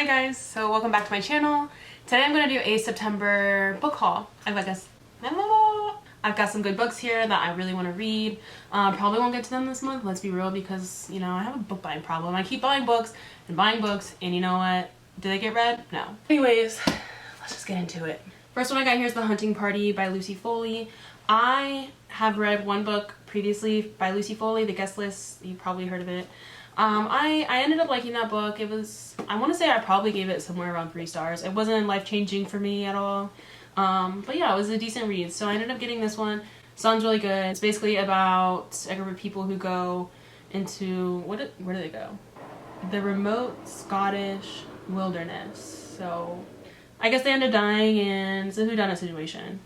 Hi guys, so welcome back to my channel. Today I'm going to do a September book haul. I've got some good books here that I really want to read. Probably won't get to them this month, let's be real, because, you know, I have a book buying problem. I keep buying books, and you know what? Did they get read? No. Anyways, let's just get into it. First one I got here is The Hunting Party by Lucy Foley. I have read one book previously by Lucy Foley, The Guest List. You probably heard of it. I ended up liking that book. It was, I want to say I probably gave it somewhere around 3 stars. It wasn't life-changing for me at all. But yeah, it was a decent read. So I ended up getting this one. Sounds really good. It's basically about a group of people who go into, where do they go? The remote Scottish wilderness. So I guess they end up dying, and it's a whodunit situation.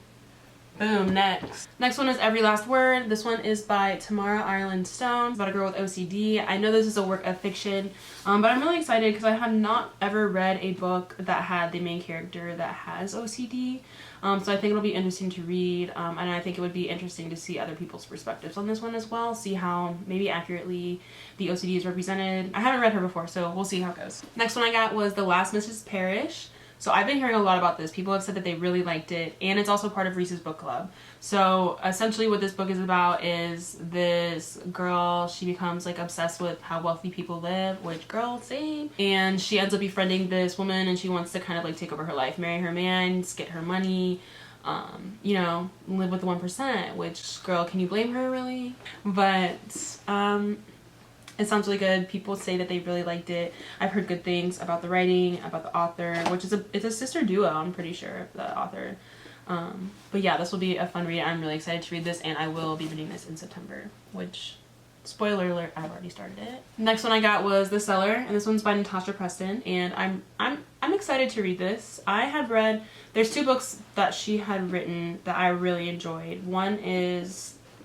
Boom, next. Next one is Every Last Word. This one is by Tamara Ireland Stone. It's about a girl with OCD. I know this is a work of fiction, but I'm really excited because I have not ever read a book that had the main character that has OCD. So I think it'll be interesting to read, and I think it would be interesting to see other people's perspectives on this one as well. See how maybe accurately the OCD is represented. I haven't read her before, so we'll see how it goes. Next one I got was The Last Mrs Parish. So I've been hearing a lot about this. People have said that they really liked it, and it's also part of Reese's book club. So essentially what this book is about is this girl, she becomes like obsessed with how wealthy people live, which girl, same. And she ends up befriending this woman, and she wants to kind of like take over her life, marry her man, get her money, you know, live with the 1%, which girl, can you blame her really? But it sounds really good. People say that they really liked it. I've heard good things about the writing, about the author, which is it's a sister duo, I'm pretty sure, the author. But yeah, this will be a fun read. I'm really excited to read this, and I will be reading this in September, which, spoiler alert, I've already started it. Next one I got was The Cellar, and this one's by Natasha Preston, and I'm excited to read this. I had read, there's 2 books that she had written that I really enjoyed.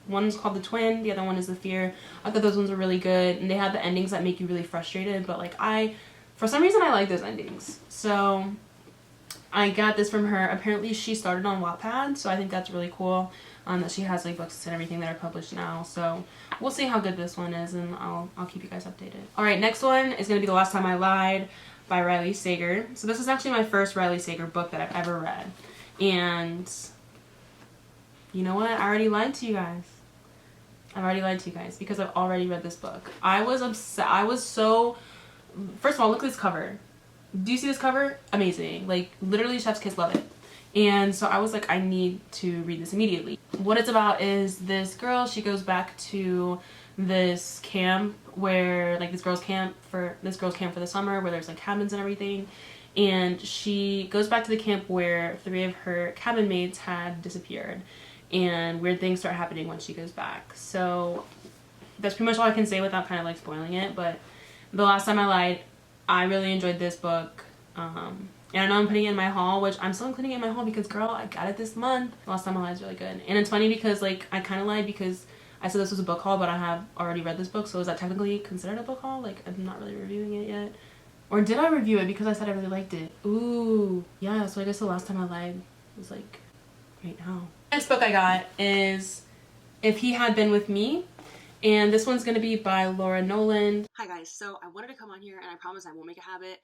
One's called The Twin, the other one is The Fear. I thought those ones were really good, and they had the endings that make you really frustrated, but like for some reason I like those endings. So I got this from her. Apparently she started on Wattpad, so I think that's really cool, that she has like books and everything that are published now. So we'll see how good this one is, and I'll keep you guys updated. Alright, next one is going to be The Last Time I Lied by Riley Sager. So this is actually my first Riley Sager book that I've ever read, and you know what? I already lied to you guys. I've already lied to you guys because I've already read this book. I was upset. I was so... First of all, look at this cover. Do you see this cover? Amazing. Like, literally chef's kiss, love it. And so I was like, I need to read this immediately. What it's about is this girl, she goes back to this camp where, like, this girl's camp for the summer, where there's like cabins and everything. And she goes back to the camp where 3 of her cabin mates had disappeared, and weird things start happening when she goes back. So that's pretty much all I can say without kind of like spoiling it. But The Last Time I Lied, I really enjoyed this book, and I know I'm putting it in my haul, which I'm still including it in my haul because girl, I got it this month. The Last Time I Lied is really good. And it's funny because like I kind of lied because I said this was a book haul, but I have already read this book, so is that technically considered a book haul? Like, I'm not really reviewing it yet. Or did I review it because I said I really liked it? Ooh, yeah, so I guess The Last Time I Lied was like right now. Next book I got is If He Had Been With Me, and this one's going to be by Laura Nowlin. Hi guys, so I wanted to come on here, and I promise I won't make a habit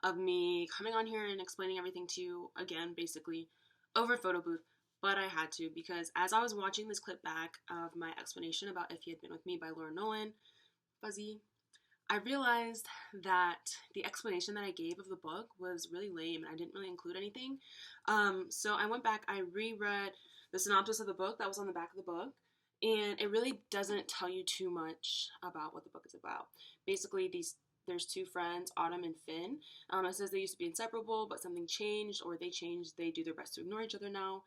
of me coming on here and explaining everything to you again, basically, over photo booth, but I had to because as I was watching this clip back of my explanation about If He Had Been With Me by Laura Nowlin, fuzzy, I realized that the explanation that I gave of the book was really lame, and I didn't really include anything. So I went back, I reread the synopsis of the book that was on the back of the book, and it really doesn't tell you too much about what the book is about. Basically, there's 2 friends, Autumn and Finn. It says they used to be inseparable, but something changed, or they changed. They do their best to ignore each other now.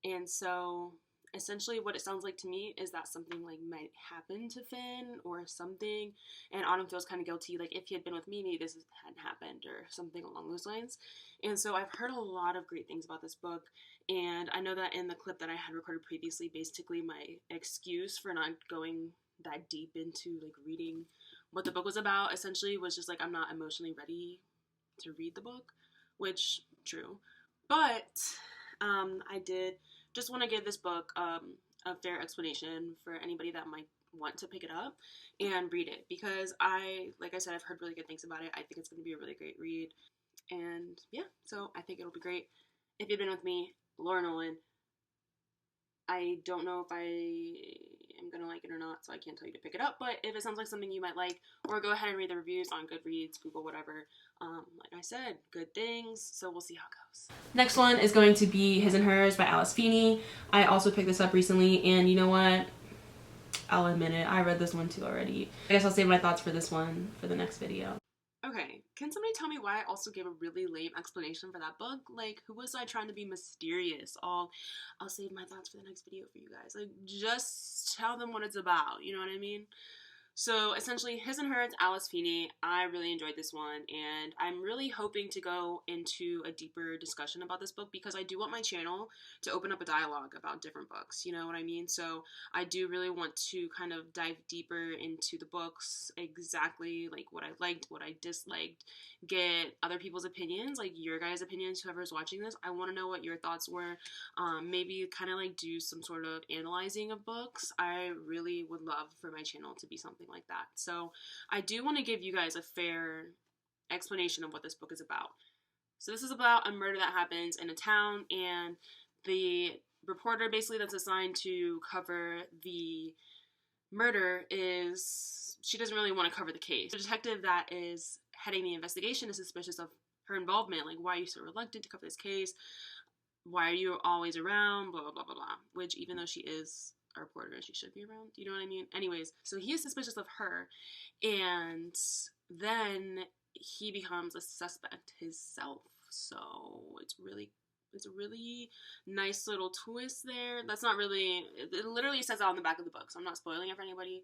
And so essentially what it sounds like to me is that something like might happen to Finn or something, and Autumn feels kind of guilty, like if he had been with me, maybe this hadn't happened or something along those lines. And so I've heard a lot of great things about this book, and I know that in the clip that I had recorded previously, basically my excuse for not going that deep into like reading what the book was about essentially was just like I'm not emotionally ready to read the book, which true, but I did just want to give this book a fair explanation for anybody that might want to pick it up and read it, because like I said, I've heard really good things about it. I think it's going to be a really great read, and yeah, so I think it'll be great. If you've been with me, Laura Nowlin, I don't know if I am going to like it or not, so I can't tell you to pick it up, but if it sounds like something you might like, or go ahead and read the reviews on Goodreads, Google, whatever. Like I said, good things, so we'll see how it goes. Next one is going to be His and Hers by Alice Feeney. I also picked this up recently, and you know what? I'll admit it, I read this one too already. I guess I'll save my thoughts for this one for the next video. Okay, can somebody tell me why I also gave a really lame explanation for that book? Like, who was I trying to be mysterious? I'll save my thoughts for the next video for you guys. Like, just tell them what it's about, you know what I mean? So essentially, His and Hers, Alice Feeney. I really enjoyed this one, and I'm really hoping to go into a deeper discussion about this book, because I do want my channel to open up a dialogue about different books, you know what I mean? So I do really want to kind of dive deeper into the books, exactly like what I liked, what I disliked, get other people's opinions, like your guys' opinions, whoever's watching this. I want to know what your thoughts were. Maybe kind of like do some sort of analyzing of books. I really would love for my channel to be something like that. So I do want to give you guys a fair explanation of what this book is about. So this is about a murder that happens in a town, and the reporter basically that's assigned to cover the murder she doesn't really want to cover the case. The detective that is heading the investigation is suspicious of her involvement. Like, why are you so reluctant to cover this case? Why are you always around? Blah, blah, blah, blah, blah. Which, even though she is a reporter, she should be around. You know what I mean? Anyways, so he is suspicious of her, and then he becomes a suspect himself. So it's a really nice little twist there. That's not really, it literally says out on the back of the book, so I'm not spoiling it for anybody.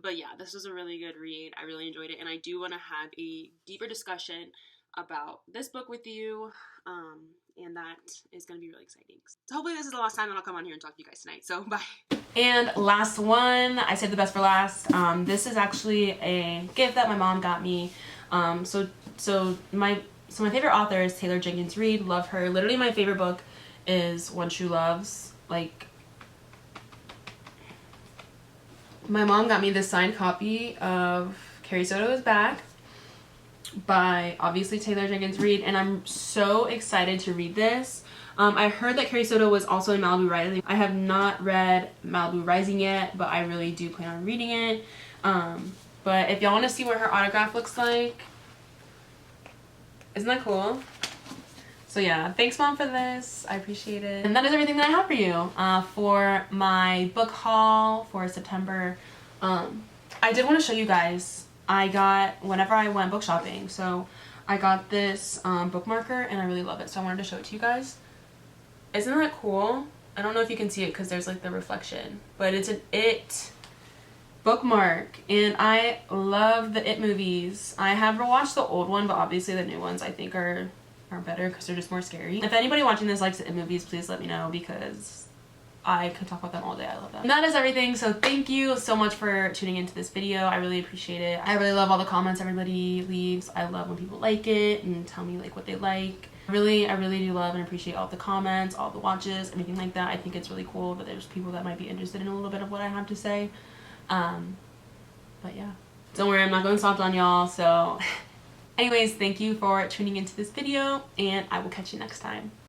But yeah, this was a really good read. I really enjoyed it, and I do want to have a deeper discussion about this book with you, and that is going to be really exciting. So hopefully this is the last time that I'll come on here and talk to you guys tonight, so bye. And last one, I saved the best for last. This is actually a gift that my mom got me. So my favorite author is Taylor Jenkins Reid. Love her. Literally my favorite book is One True Loves. Like, my mom got me this signed copy of Carrie Soto Is Back by obviously Taylor Jenkins Reid, and I'm so excited to read this. I heard that Carrie Soto was also in Malibu Rising. I have not read Malibu Rising yet, but I really do plan on reading it. But if y'all want to see what her autograph looks like, isn't that cool? So yeah, thanks mom for this. I appreciate it. And that is everything that I have for you for my book haul for September. I did want to show you guys, I got, whenever I went book shopping, so I got this bookmarker, and I really love it, so I wanted to show it to you guys. Isn't that cool? I don't know if you can see it because there's like the reflection, but it's an It bookmark, and I love the It movies. I have watched the old one, but obviously the new ones I think are better because they're just more scary. If anybody watching this likes the It movies, please let me know, because I could talk about them all day. I love them. And that is everything, so thank you so much for tuning into this video. I really appreciate it. I really love all the comments everybody leaves. I love when people like it and tell me like what they like. I really do love and appreciate all the comments, all the watches, anything like that. I think it's really cool that there's people that might be interested in a little bit of what I have to say. But yeah, don't worry, I'm not going soft on y'all. So anyways, thank you for tuning into this video, and I will catch you next time.